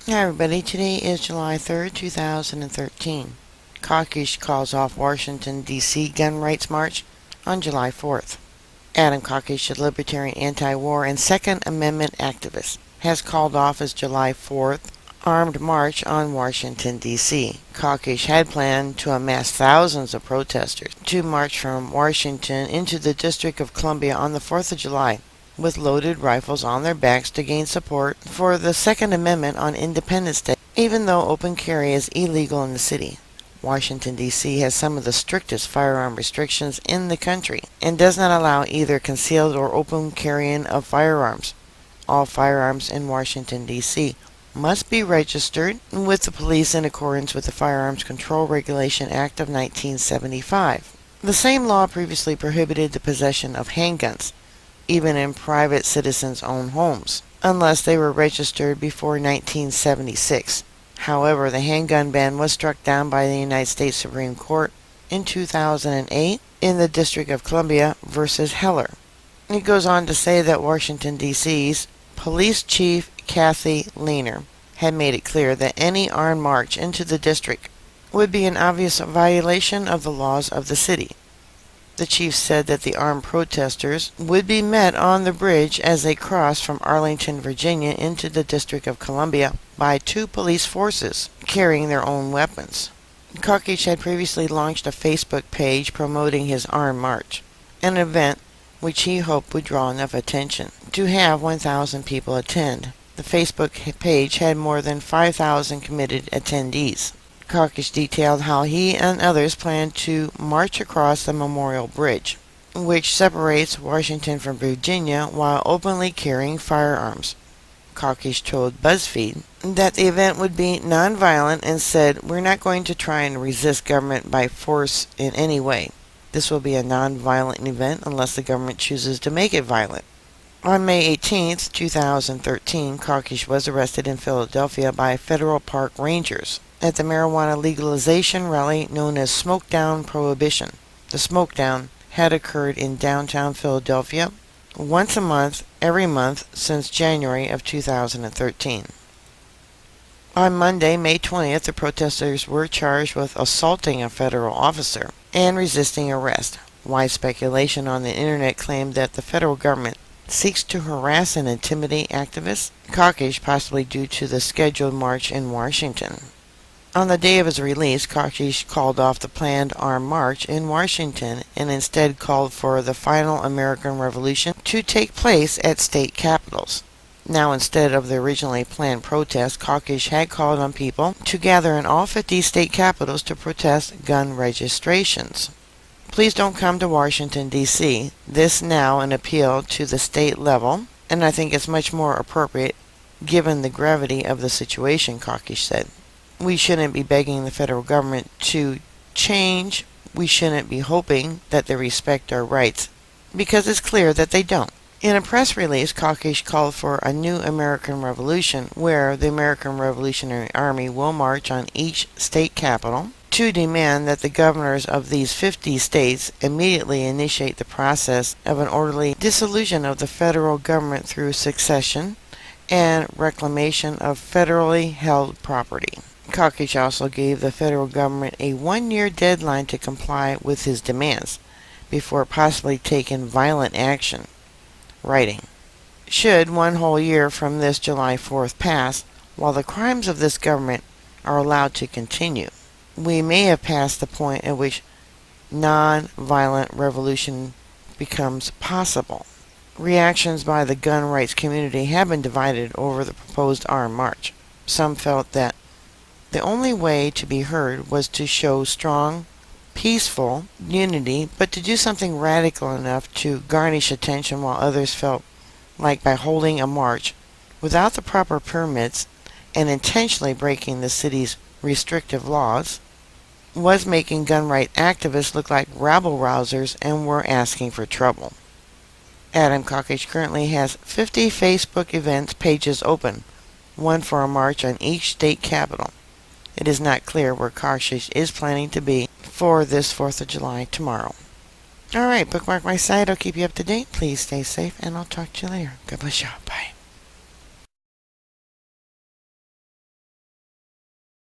Hi everybody, today is July 3rd, 2013. Kokesh calls off Washington, D.C. gun rights march on July 4th. Adam Kokesh, a libertarian anti-war and Second Amendment activist, has called off his July 4th armed march on Washington, D.C. Kokesh had planned to amass thousands of protesters to march from Washington into the District of Columbia on the 4th of July, with loaded rifles on their backs to gain support for the Second Amendment on Independence Day, even though open carry is illegal in the city. Washington, D.C. has some of the strictest firearm restrictions in the country and does not allow either concealed or open carrying of firearms. All firearms in Washington, D.C. must be registered with the police in accordance with the Firearms Control Regulation Act of 1975. The same law previously prohibited the possession of handguns, even in private citizens' own homes, unless they were registered before 1976. However, the handgun ban was struck down by the United States Supreme Court in 2008 in the District of Columbia versus Heller. It goes on to say that Washington, D.C.'s Police Chief Kathy Lehner had made it clear that any armed march into the district would be an obvious violation of the laws of the city. The chief said that the armed protesters would be met on the bridge as they crossed from Arlington, Virginia into the District of Columbia by two police forces carrying their own weapons. Kokesh had previously launched a Facebook page promoting his armed march, an event which he hoped would draw enough attention to have 1,000 people attend. The Facebook page had more than 5,000 committed attendees. Kokesh detailed how he and others plan to march across the Memorial Bridge, which separates Washington from Virginia, while openly carrying firearms. Kokesh told BuzzFeed that the event would be nonviolent and said, "We're not going to try and resist government by force in any way. This will be a nonviolent event unless the government chooses to make it violent." On May 18, 2013, Kokesh was arrested in Philadelphia by federal park rangers at the marijuana legalization rally known as Smokedown Prohibition. The Smokedown had occurred in downtown Philadelphia once a month, every month since January of 2013. On Monday, May 20th, the protesters were charged with assaulting a federal officer and resisting arrest. Wide speculation on the internet claimed that the federal government seeks to harass and intimidate activists, Kokesh possibly due to the scheduled march in Washington. On the day of his release, Kokesh called off the planned armed march in Washington and instead called for the final American Revolution to take place at state capitals. Now, instead of the originally planned protest, Kokesh had called on people to gather in all 50 state capitals to protest gun registrations. Please don't come to Washington, D.C. This now an appeal to the state level, and I think it's much more appropriate given the gravity of the situation, Kokesh said. We shouldn't be begging the federal government to change. We shouldn't be hoping that they respect our rights, because it's clear that they don't. In a press release, Kokesh called for a new American Revolution where the American Revolutionary Army will march on each state capital to demand that the governors of these 50 states immediately initiate the process of an orderly dissolution of the federal government through succession and reclamation of federally held property. Kokesh also gave the federal government a one-year deadline to comply with his demands before possibly taking violent action, writing, "Should one whole year from this July 4th pass, while the crimes of this government are allowed to continue, we may have passed the point at which non-violent revolution becomes possible." Reactions by the gun rights community have been divided over the proposed armed march. Some felt that the only way to be heard was to show strong, peaceful unity, but to do something radical enough to garnish attention, while others felt like by holding a march without the proper permits and intentionally breaking the city's restrictive laws was making gun right activists look like rabble-rousers and were asking for trouble. Adam Kokesh currently has 50 Facebook events pages open, one for a march on each state capital. It is not clear where Kokesh is planning to be for this 4th of July tomorrow. Alright, bookmark my site. I'll keep you up to date. Please stay safe, and I'll talk to you later. God bless you.